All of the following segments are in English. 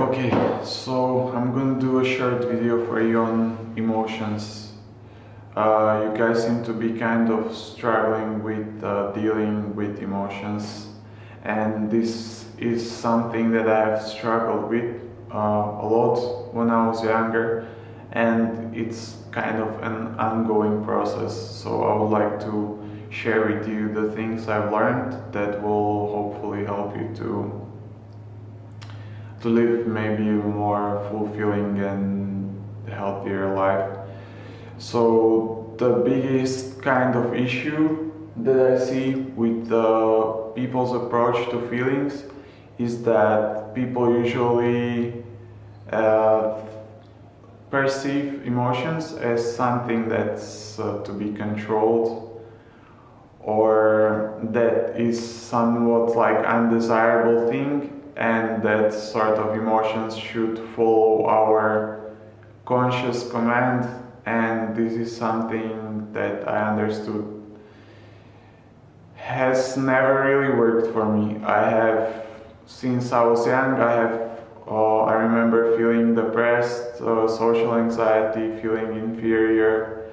Okay, so I'm gonna do a short video for you on emotions. You guys seem to be kind of struggling with dealing with emotions, and this is something that I have struggled with a lot when I was younger, and it's kind of an ongoing process. So I would like to share with you the things I've learned that will hopefully help you to live maybe a more fulfilling and healthier life. So the biggest kind of issue that I see with people's approach to feelings is that people usually uh, perceive emotions as something that's to be controlled, or that is somewhat like undesirable thing, and that sort of emotions should follow our conscious command. And this is something that I understood has never really worked for me. I have, since I was young, I remember feeling depressed, social anxiety, feeling inferior,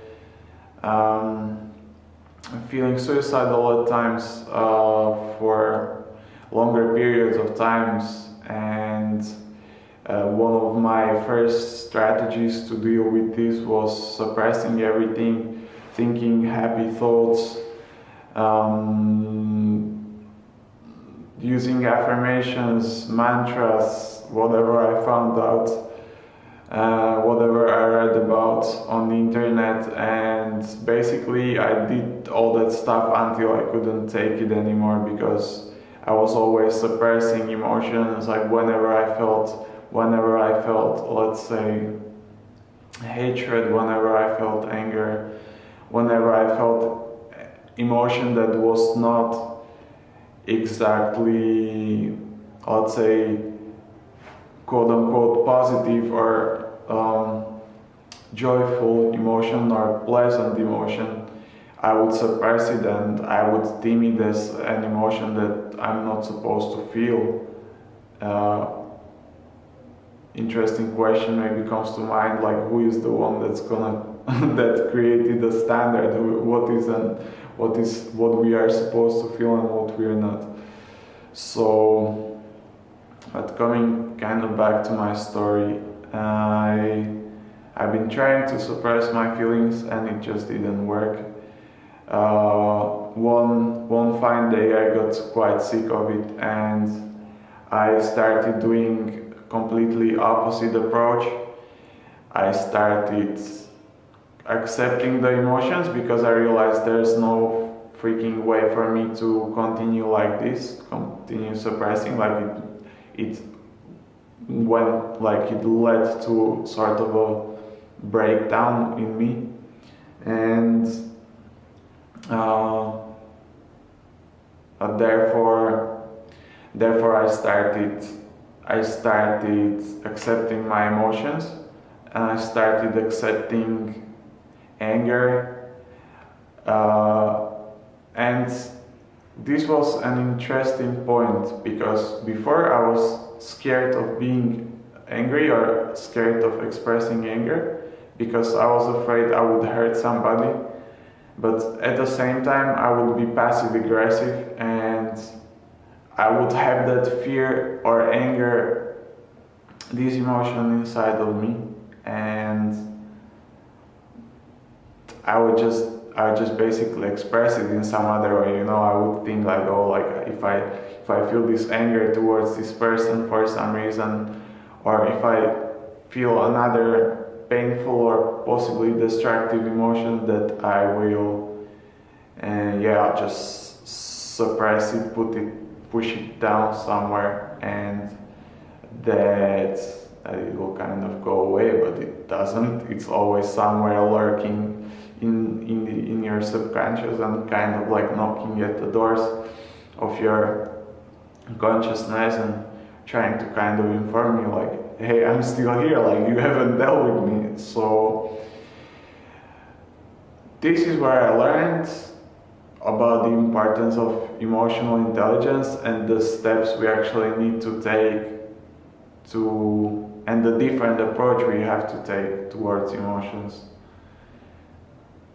feeling suicidal at times for longer periods of times. And one of my first strategies to deal with this was suppressing everything, thinking happy thoughts, using affirmations, mantras, whatever I found out, whatever I read about on the internet. And basically I did all that stuff until I couldn't take it anymore, because I was always suppressing emotions. Like whenever I felt, let's say, hatred, whenever I felt anger, whenever I felt emotion that was not exactly, let's say, quote unquote positive or joyful emotion or pleasant emotion, I would suppress it and I would deem it as an emotion that I'm not supposed to feel. Interesting question maybe comes to mind, like who is the one that's gonna that created the standard? What we are supposed to feel and what we are not. So, but coming kind of back to my story, I've been trying to suppress my feelings and it just didn't work. One fine day I got quite sick of it and I started doing completely opposite approach. I started accepting the emotions because I realized there's no freaking way for me to continue like this, continue suppressing. Like it went, like it led to sort of a breakdown in me. And therefore I started accepting my emotions, and I started accepting anger, and this was an interesting point, because before I was scared of being angry or scared of expressing anger because I was afraid I would hurt somebody. But at the same time, I would be passive aggressive and I would have that fear or anger, this emotion inside of me, and I would just basically express it in some other way. I would think like, oh, like if I feel this anger towards this person for some reason, or if I feel another painful or possibly destructive emotion, that I will, I'll just suppress it, push it down somewhere, and that it will kind of go away. But it doesn't. It's always somewhere lurking in your subconscious and kind of like knocking at the doors of your consciousness and trying to kind of inform you like, hey, I'm still here, like you haven't dealt with me. So this is where I learned about the importance of emotional intelligence and the steps we actually need to take and the different approach we have to take towards emotions.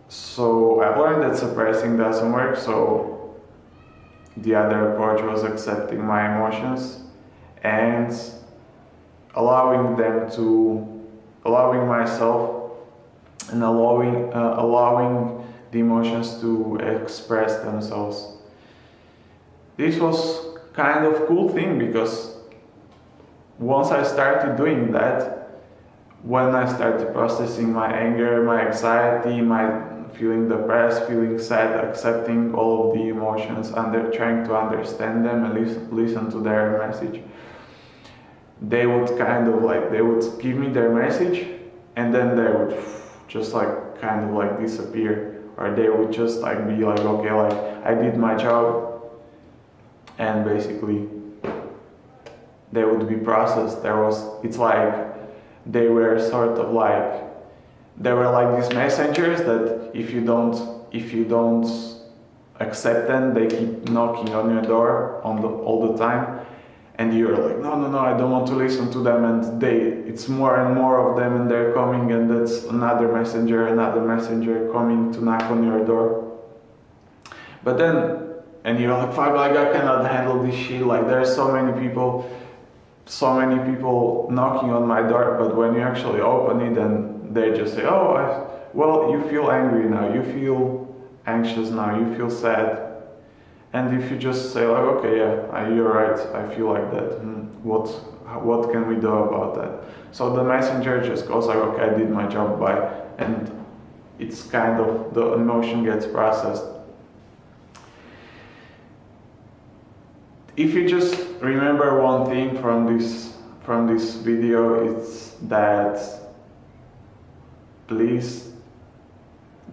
So I've learned that suppressing doesn't work, so the other approach was accepting my emotions and allowing myself and allowing the emotions to express themselves. This was kind of cool thing, because once I started doing that, when I started processing my anger, my anxiety, my feeling depressed, feeling sad, accepting all of the emotions, trying to understand them and listen to their message, they would they would give me their message, and then they would just disappear, or they would just be like, okay, I did my job, and basically they would be processed. It's like they were they were like these messengers that if you don't accept them, they keep knocking on your door all the time, and you're like, no, I don't want to listen to them, and it's more and more of them, and they're coming, and that's another messenger coming to knock on your door. But then, and you're like, fuck, I cannot handle this shit, there's so many people knocking on my door. But when you actually open it, and they just say, well, you feel angry now, you feel anxious now, you feel sad. And if you just say okay, yeah, you're right, I feel like that, what can we do about that? So the messenger just goes okay, I did my job, bye. And it's the emotion gets processed. If you just remember one thing from this video, it's that please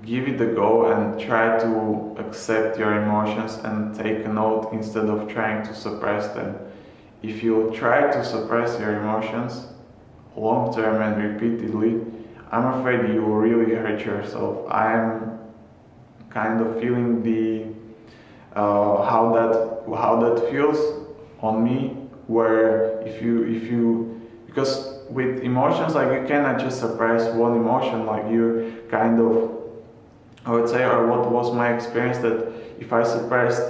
give it a go and try to accept your emotions and take a note instead of trying to suppress them. If you try to suppress your emotions long term and repeatedly, I'm afraid you will really hurt yourself. I'm kind of feeling how that feels on me, where if you because with emotions, you cannot just suppress one emotion, you're I would say, or what was my experience, that if I suppressed,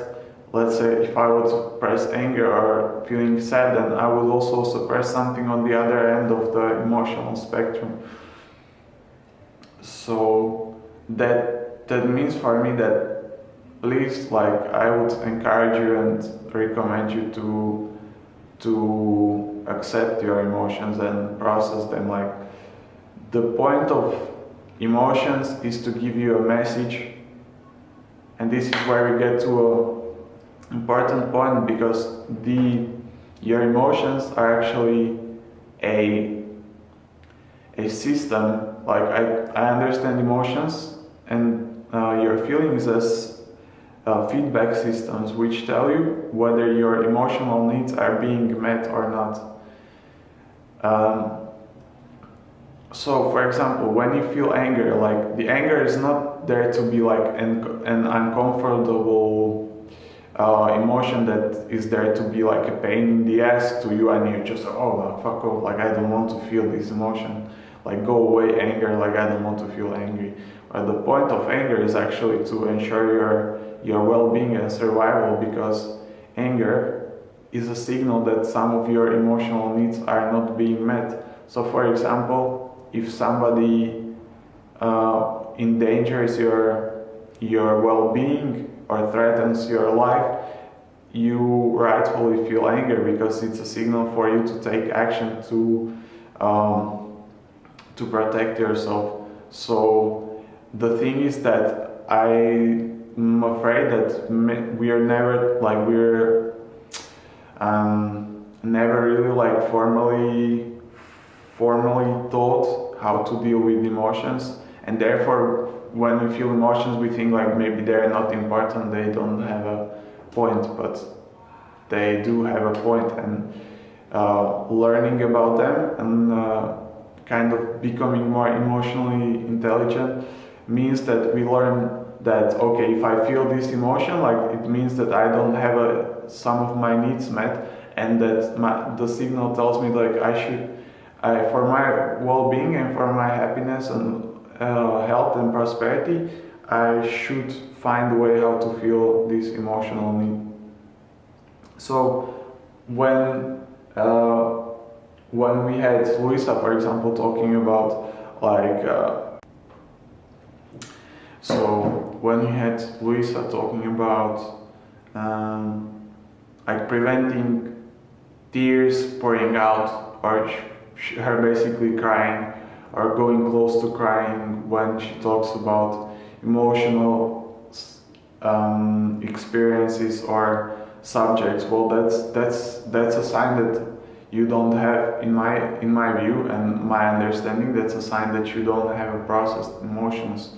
let's say, if I would suppress anger or feeling sad, then I would also suppress something on the other end of the emotional spectrum. So that means for me that please, I would encourage you and recommend you to accept your emotions and process them. The point of emotions is to give you a message, and this is where we get to an important point, because your emotions are actually a system. I understand emotions and your feelings as feedback systems, which tell you whether your emotional needs are being met or not. So, for example, when you feel anger, the anger is not there to be an uncomfortable emotion that is there to be a pain in the ass to you, and you just fuck off, I don't want to feel this emotion, go away anger, I don't want to feel angry. The point of anger is actually to ensure your well-being and survival, because anger is a signal that some of your emotional needs are not being met. So, for example, if somebody endangers your well-being or threatens your life, you rightfully feel anger, because it's a signal for you to take action to protect yourself. So the thing is that I'm afraid that we're never never really formally taught how to deal with emotions, and therefore when we feel emotions we think maybe they're not important, they don't have a point, but they do have a point. And learning about them and becoming more emotionally intelligent means that we learn that okay, if I feel this emotion, it means that I don't have some of my needs met, and that the signal tells me like for my well-being and for my happiness and health and prosperity, I should find a way how to feel this emotional need. So when we had Luisa, for example, talking about when we had Luisa talking about preventing tears pouring out, or her basically crying or going close to crying when she talks about emotional experiences or subjects. Well, that's a sign that you don't have, in my view and my understanding, that's a sign that you don't have a processed emotions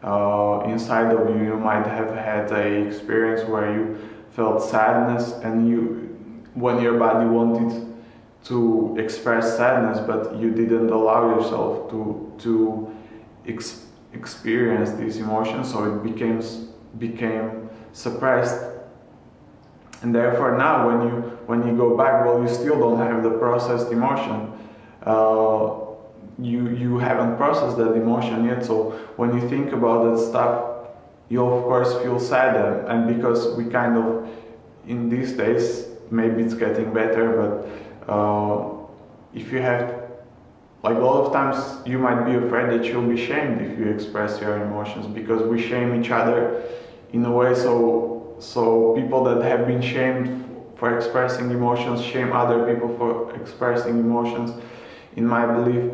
inside of you. You might have had a experience where you felt sadness, and when your body wanted to express sadness, but you didn't allow yourself to experience these emotions, so it became suppressed. And therefore now when you go back, well, you still don't have the processed emotion. You haven't processed that emotion yet. So when you think about that stuff, you of course feel sad, and because we kind of, in these days, maybe it's getting better, but if you have, like, a lot of times you might be afraid that you'll be shamed if you express your emotions, because we shame each other in a way. So people that have been shamed for expressing emotions shame other people for expressing emotions, in my belief.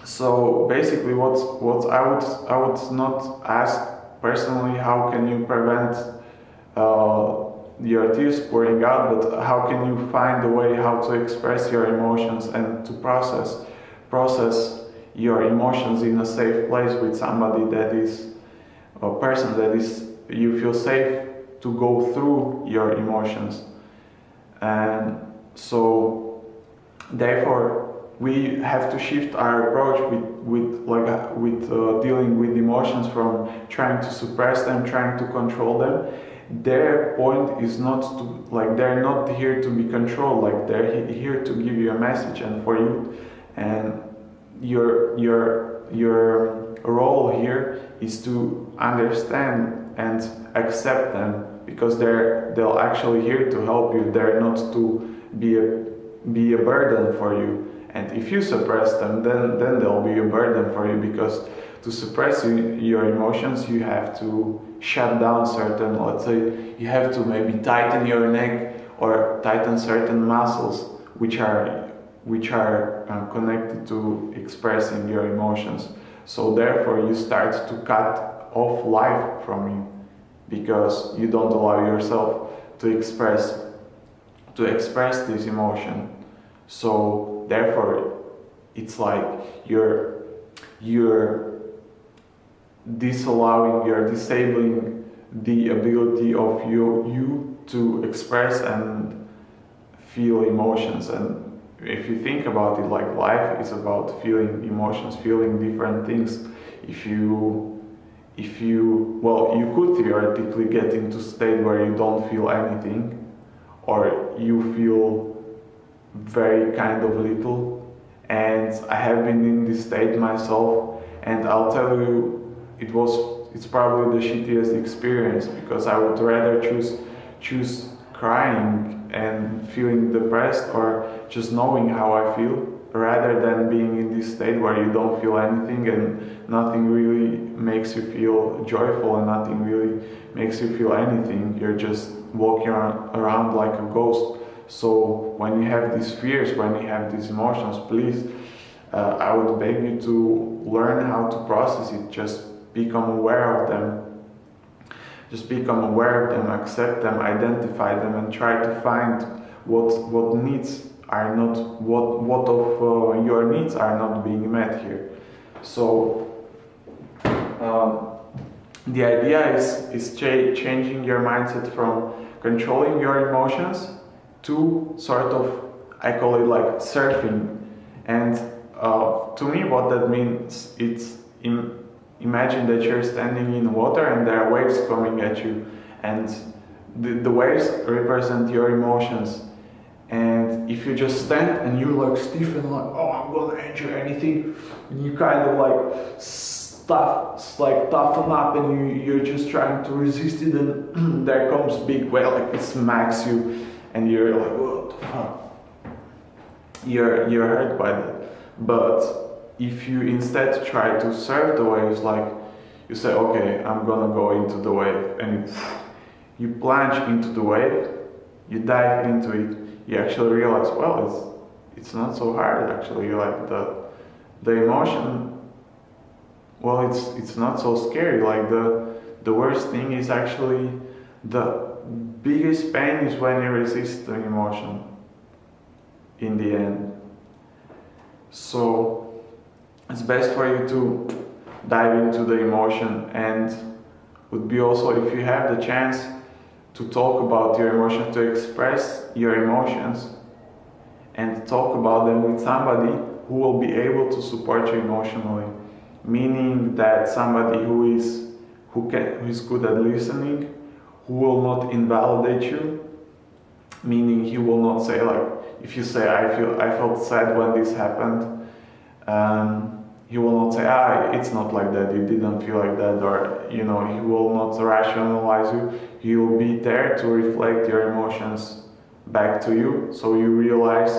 So basically, what I would not ask personally, how can you prevent your tears pouring out, but how can you find a way how to express your emotions and to process your emotions in a safe place with somebody that is a person that is, you feel safe to go through your emotions. And so therefore we have to shift our approach with dealing with emotions, from trying to suppress them, trying to control them. Their point is not to, like, they're not here to be controlled, like, they're here to give you a message and for you, and your role here is to understand and accept them, because they'll actually here to help you. They're not to be a burden for you. And if you suppress them, then they'll be a burden for you, because to suppress your emotions, you have to shut down certain, let's say, you have to maybe tighten your neck or tighten certain muscles which are connected to expressing your emotions. So therefore you start to cut off life from you, because you don't allow yourself to express this emotion. So therefore it's like you're disabling the ability of you to express and feel emotions. And if you think about it, like, life is about feeling emotions, feeling different things. If you could theoretically get into a state where you don't feel anything, or you feel very kind of little. And I have been in this state myself, and I'll tell you, it's probably the shittiest experience, because I would rather choose crying and feeling depressed, or just knowing how I feel, rather than being in this state where you don't feel anything and nothing really makes you feel joyful and nothing really makes you feel anything. You're just walking around like a ghost. So when you have these fears, when you have these emotions, please, I would beg you to learn how to process it. Just become aware of them. Just become aware of them, accept them, identify them, and try to find what needs are not, what of your needs are not being met here. So the idea is changing your mindset from controlling your emotions to sort of, I call it like surfing. And to me, what that means, it's imagine that you're standing in water and there are waves coming at you, and the waves represent your emotions, And if you just stand and you're like stiff and like, oh, I'm gonna enjoy anything, and you kind of like toughen up, and you're just trying to resist it, and there comes big whale, like it smacks you, and you're like, what the fuck? You're hurt by that. But if you instead try to surf the waves, like you say, okay, I'm gonna go into the wave, and you plunge into the wave, you dive into it, you actually realize, well, it's not so hard actually. Like the emotion, well, it's not so scary. Like the worst thing is actually the biggest pain is when you resist the emotion in the end. So it's best for you to dive into the emotion, and would be also, if you have the chance to talk about your emotions, to express your emotions and talk about them with somebody who will be able to support you emotionally, meaning that somebody who is good at listening, who will not invalidate you, meaning he will not say, like, if you say I felt sad when this happened, he will not say, it's not like that, you didn't feel like that, or he will not rationalize you. He will be there to reflect your emotions back to you, so you realize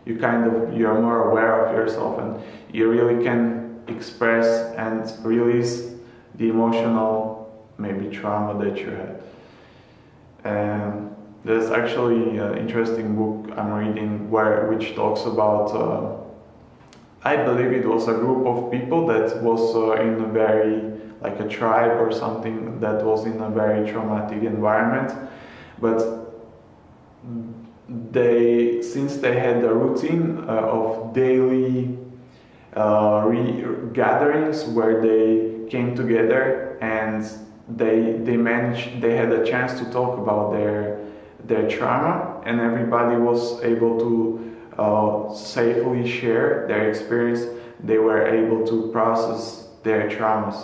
you're more aware of yourself, and you really can express and release the emotional maybe trauma that you had. And there's actually an interesting book I'm reading which talks about I believe it was a group of people that was in a very, like a tribe or something, that was in a very traumatic environment, but since they had a routine of daily gatherings where they came together, and they had a chance to talk about their trauma, and everybody was able to safely share their experience. They were able to process their traumas,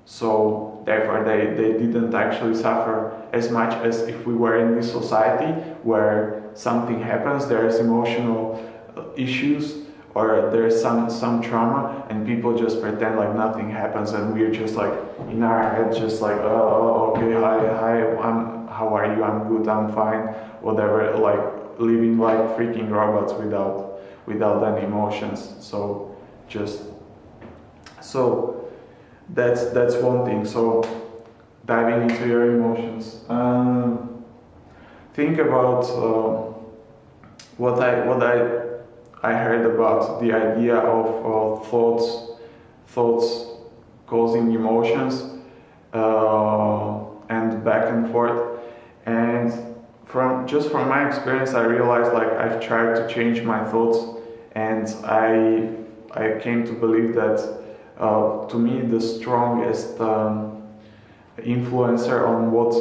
so therefore they didn't actually suffer as much as if we were in this society where something happens, there's emotional issues, or there's some trauma, and people just pretend like nothing happens, and we're just like in our head, just like, oh, okay, hi, how are you? I'm good, I'm fine, whatever, like living like freaking robots without any emotions. So that's one thing. So diving into your emotions, think about what I heard about the idea of thoughts causing emotions, and back and forth. And from my experience, I realized, like, I've tried to change my thoughts, and I came to believe that to me the strongest influencer on what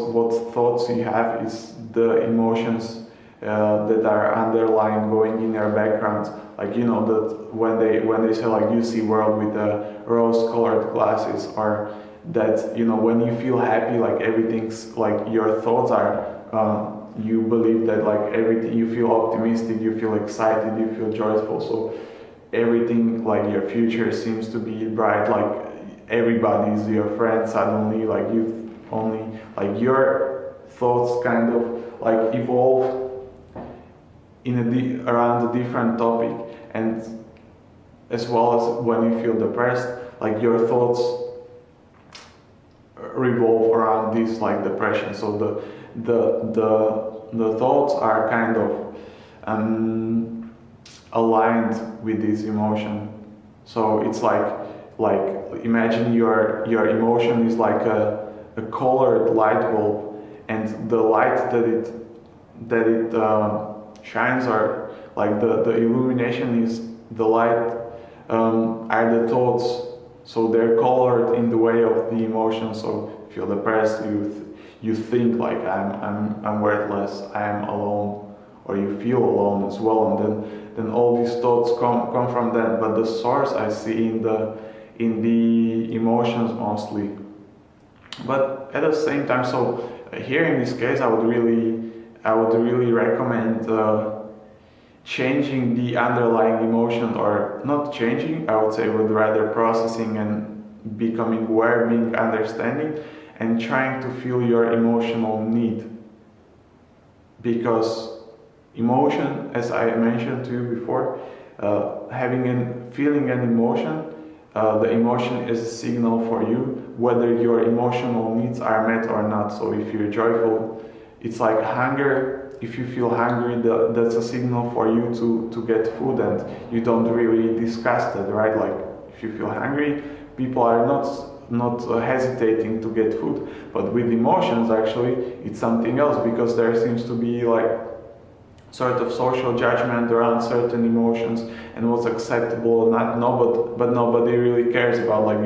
thoughts you have is the emotions that are underlying, going in your background. Like, that when they say, like, you see world with rose-colored glasses, or that when you feel happy, like everything's like your thoughts are. You believe that, like, everything, you feel optimistic, you feel excited, you feel joyful, so everything, like your future seems to be bright, like everybody's your friend suddenly, like you only, like your thoughts kind of like evolve around a different topic. And as well as when you feel depressed, like your thoughts revolve around this, like depression. So the thoughts are kind of aligned with this emotion. So it's like imagine your emotion is like a colored light bulb, and the light that it shines, or like the illumination is the light, are the thoughts. So they're colored in the way of the emotion. So if you're depressed, you think like I'm worthless, I'm alone, or you feel alone as well, and then all these thoughts come from that. But the source I see in the emotions mostly. But at the same time, so here in this case, I would really I would really recommend changing the underlying emotion, or not changing, I would say, would rather processing and becoming aware, being understanding, and trying to feel your emotional need. Because emotion, as I mentioned to you before, feeling an emotion, the emotion is a signal for you whether your emotional needs are met or not. So if you're joyful, it's like hunger. If you feel hungry, that's a signal for you to get food, and you don't really discuss that, right? Like if you feel hungry, people are not hesitating to get food. But with emotions, actually, it's something else, because there seems to be like sort of social judgment around certain emotions and what's acceptable or not. No, but nobody really cares about like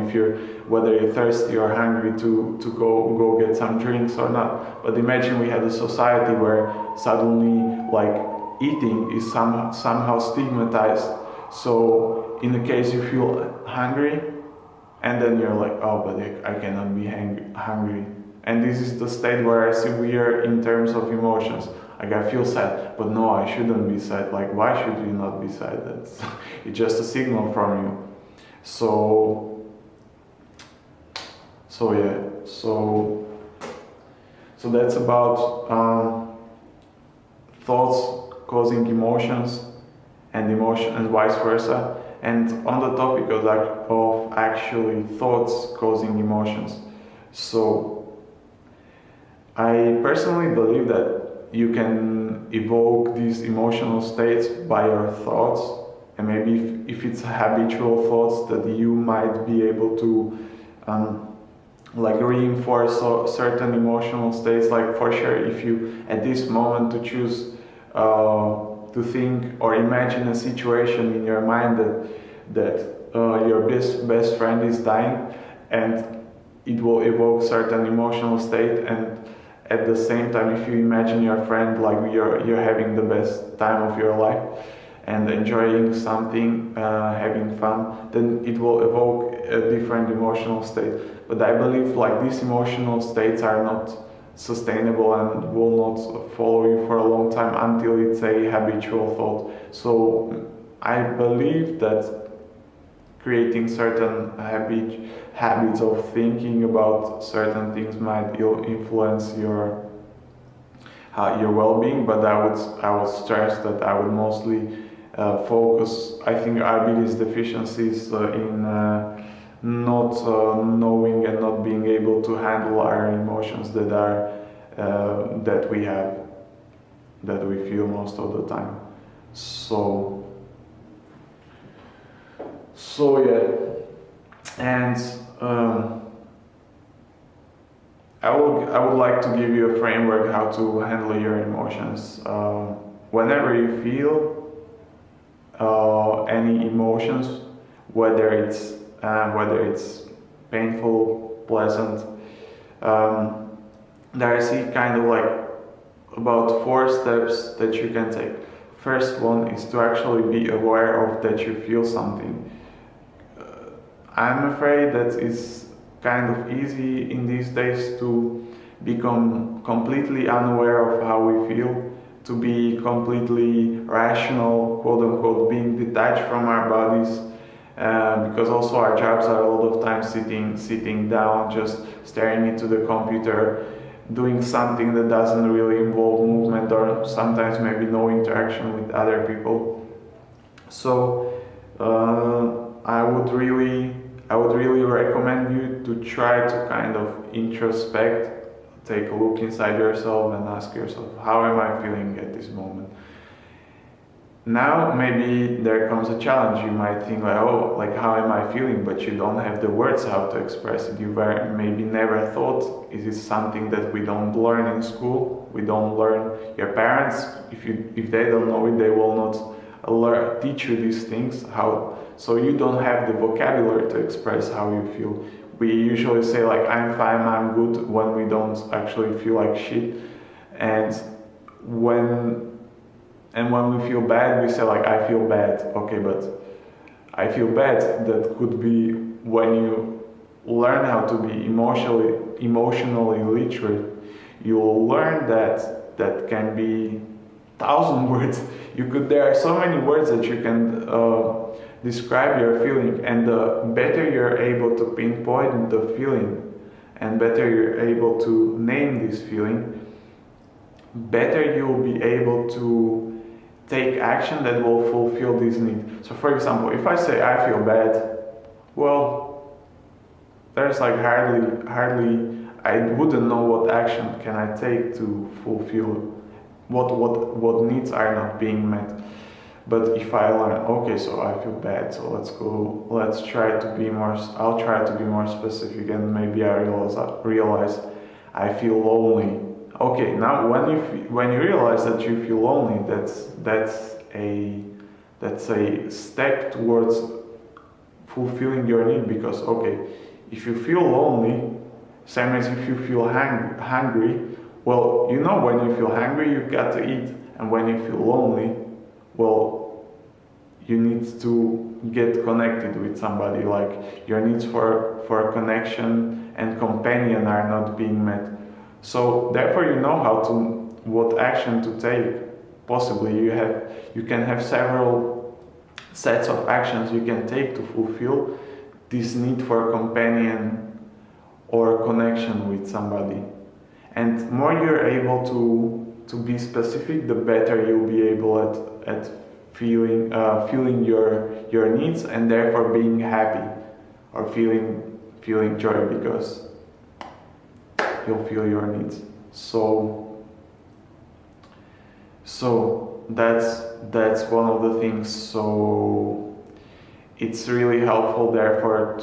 whether you're thirsty or hungry to go get some drinks or not. But imagine we had a society where suddenly like eating is somehow stigmatized. So in the case you feel hungry, and then you're like, oh, but I cannot be hungry. And this is the state where I see we are in terms of emotions. Like I feel sad, but no, I shouldn't be sad. Like why should you not be sad? It's just a signal from you. So yeah. So that's about thoughts causing emotions, and vice versa. And on the topic of actually thoughts causing emotions. So I personally believe that you can evoke these emotional states by your thoughts, and maybe if it's habitual thoughts, that you might be able to like reinforce certain emotional states. Like for sure, if you at this moment to choose to think or imagine a situation in your mind that your best friend is dying, and it will evoke certain emotional state. And at the same time, if you imagine your friend like you're having the best time of your life and enjoying something, having fun, then it will evoke a different emotional state. But I believe like these emotional states are not sustainable and will not follow you for a long time until it's a habitual thought. So I believe that creating certain habits of thinking about certain things might influence your well-being. But I would stress that I would mostly focus. I think our biggest deficiencies in not knowing and not being able to handle our emotions that we feel most of the time. So yeah, and I would like to give you a framework how to handle your emotions. Whenever you feel any emotions, whether it's painful, pleasant, there I see kind of like about 4 steps that you can take. First one is to actually be aware of that you feel something. I'm afraid that it's kind of easy in these days to become completely unaware of how we feel, to be completely rational, quote unquote, being detached from our bodies, because also our jobs are a lot of times sitting down, just staring into the computer, doing something that doesn't really involve movement, or sometimes maybe no interaction with other people. So I would really recommend you to try to kind of introspect, take a look inside yourself and ask yourself, how am I feeling at this moment? Now maybe there comes a challenge. You might think like, oh, like how am I feeling? But you don't have the words how to express it. You maybe never thought, is it something that we don't learn in school? We don't learn. Your parents, if they don't know it, they will not teach you these things. So you don't have the vocabulary to express how you feel. We usually say like, I'm fine, I'm good, when we don't actually feel like shit. And when we feel bad, we say like, I feel bad. Okay, but I feel bad, that could be when you learn how to be emotionally literate. You'll learn that that can be 1,000 words. There are so many words that you can describe your feeling, and the better you're able to pinpoint the feeling, and better you're able to name this feeling, better you'll be able to take action that will fulfill this need. So for example, if I say I feel bad, well, there's like hardly I wouldn't know what action can I take to fulfill what needs are not being met. But if I learn, okay, so I feel bad, so let's try to be more, I'll try to be more specific, and maybe I realize I feel lonely. Okay, now when you realize that you feel lonely, that's a step towards fulfilling your need, because okay, if you feel lonely, same as if you feel hungry, well, you know, when you feel hungry, you got to eat, and when you feel lonely, well, you need to get connected with somebody, like your needs for connection and companion are not being met. So therefore you know what action to take. Possibly you can have several sets of actions you can take to fulfill this need for companion or connection with somebody. And more you're able to be specific, the better you'll be able at feeling your needs, and therefore being happy or feeling joy, because you'll feel your needs. So that's one of the things. So it's really helpful therefore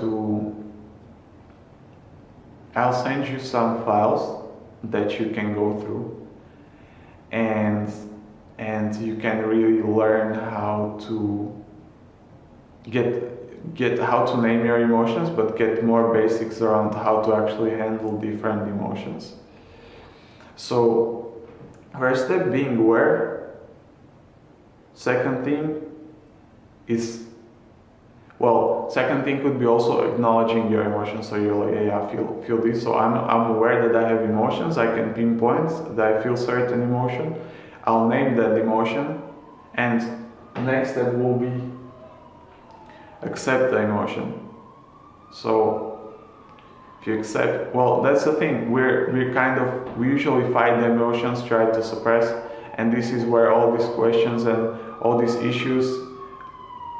I'll send you some files that you can go through, and you can really learn how to get how to name your emotions, but get more basics around how to actually handle different emotions. So first step being aware. Second thing could be also acknowledging your emotions. So you're like, hey, I feel this. So I'm aware that I have emotions. I can pinpoint that I feel certain emotion. I'll name that emotion, and next step will be accept the emotion. So if you accept, well, that's the thing. We usually fight the emotions, try to suppress, and this is where all these questions and all these issues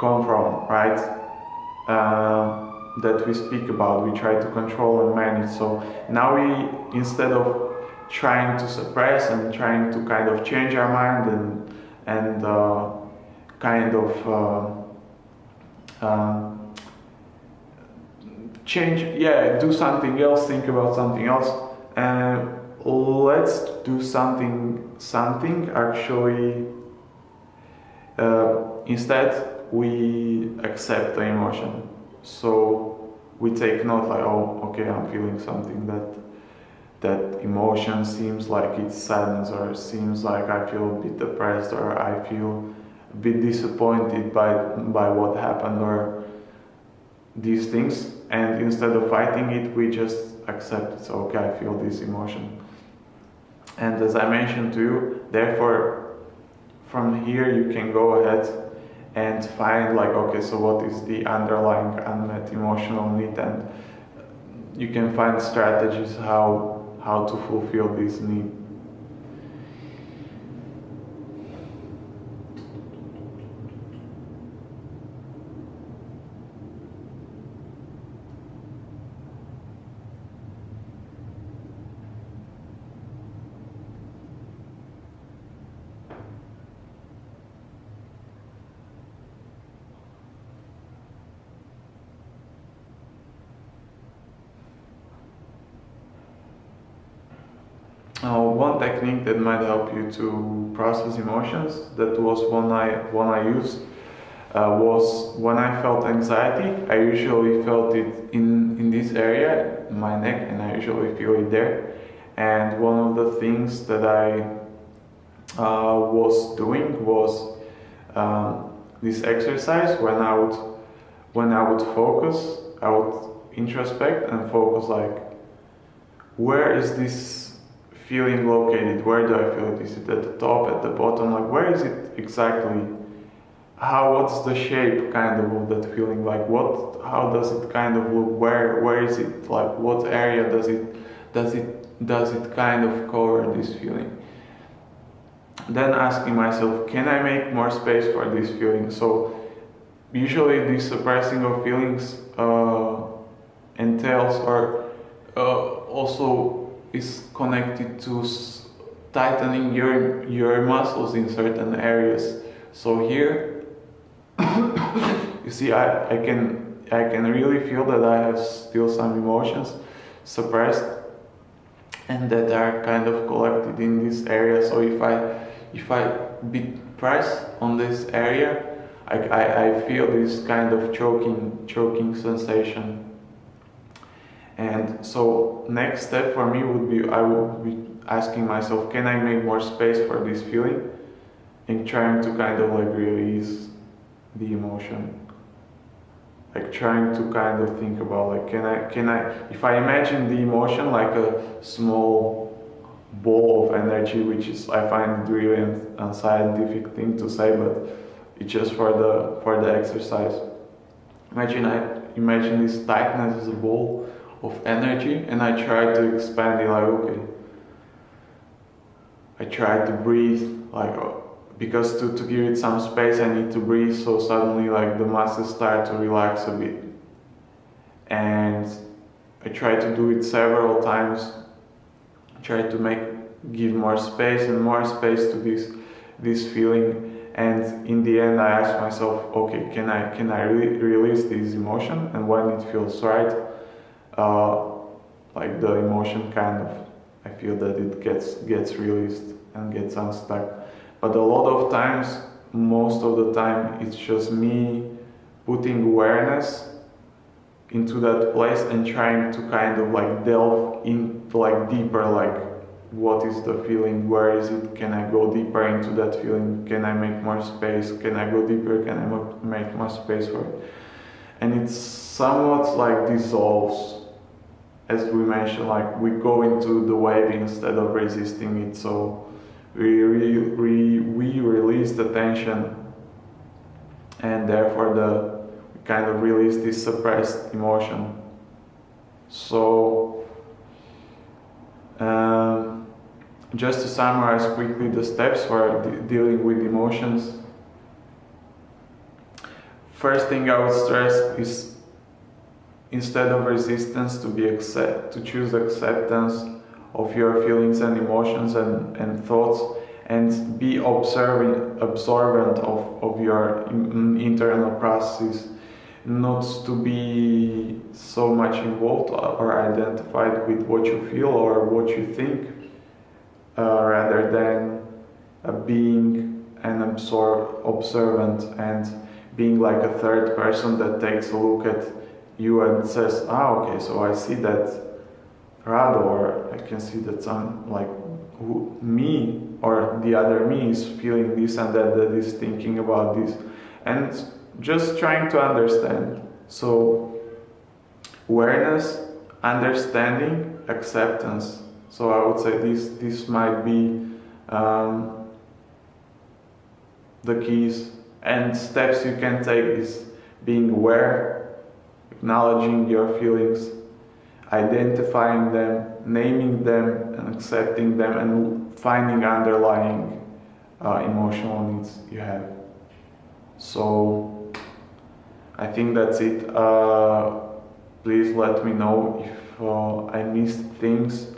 come from, right? That we speak about, we try to control and manage. So now instead of trying to suppress and trying to kind of change our mind and kind of do something else, think about something else, and let's do something actually. Instead we accept the emotion. So we take note, like, oh, okay, I'm feeling something, that emotion seems like it's sadness, or seems like I feel a bit depressed, or I feel a bit disappointed by what happened, or these things. And instead of fighting it, we just accept it. So okay, I feel this emotion, and as I mentioned to you, therefore from here you can go ahead and find, like, okay, so what is the underlying unmet emotional need, and you can find strategies how to fulfill this need. One technique that might help you to process emotions, that was one I used, was when I felt anxiety. I usually felt it in this area, in my neck, and I usually feel it there. And one of the things that I was doing was this exercise. When I would focus, I would introspect and focus, like, where is this feeling located? Where do I feel it? Is it at the top, at the bottom? Like, where is it exactly? What's the shape kind of that feeling? Like, how does it kind of look? Where is it? Like, what area does it kind of cover this feeling? Then asking myself, can I make more space for this feeling? So usually this suppressing of feelings entails or also is connected to tightening your muscles in certain areas. So here, you see, I can really feel that I have still some emotions suppressed and that are kind of collected in this area. So if I press on this area, I feel this kind of choking sensation. And so next step for me would be, I would be asking myself, can I make more space for this feeling? And trying to kind of like release the emotion. Like trying to kind of think about like, can I, if I imagine the emotion like a small ball of energy, which is, I find it really unscientific thing to say, but it's just for the exercise. Imagine this tightness as a ball of energy, and I try to expand it, like, okay. I try to breathe, like, because to give it some space I need to breathe, so suddenly like the muscles start to relax a bit. And I try to do it several times, try to give more space and more space to this feeling. And in the end I ask myself, okay, can I release this emotion? And when it feels right, like the emotion kind of, I feel that it gets released and gets unstuck. But a lot of times, most of the time, it's just me putting awareness into that place and trying to kind of like delve into like deeper, like what is the feeling, where is it, can I go deeper into that feeling, can I make more space, can I go deeper, can I make more space for it? And it's somewhat like dissolves, as we mentioned, like we go into the wave instead of resisting it, so we release the tension, and therefore we kind of release this suppressed emotion. So just to summarize quickly the steps for dealing with emotions. First thing I would stress is, instead of resistance, to choose acceptance of your feelings and emotions and thoughts, and be observant of your internal processes, not to be so much involved or identified with what you feel or what you think, rather than being an observant and being like a third person that takes a look at you and says, okay, so I see that Rado, or I can see that some, like, me or the other me is feeling this and that is thinking about this, and just trying to understand. So awareness, understanding, acceptance. So I would say this might be the keys, and steps you can take is being aware, acknowledging your feelings, identifying them, naming them and accepting them, and finding underlying emotional needs you have. So I think that's it. Please let me know if I missed things,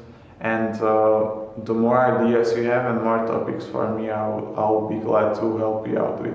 and the more ideas you have and more topics for me, I'll be glad to help you out with.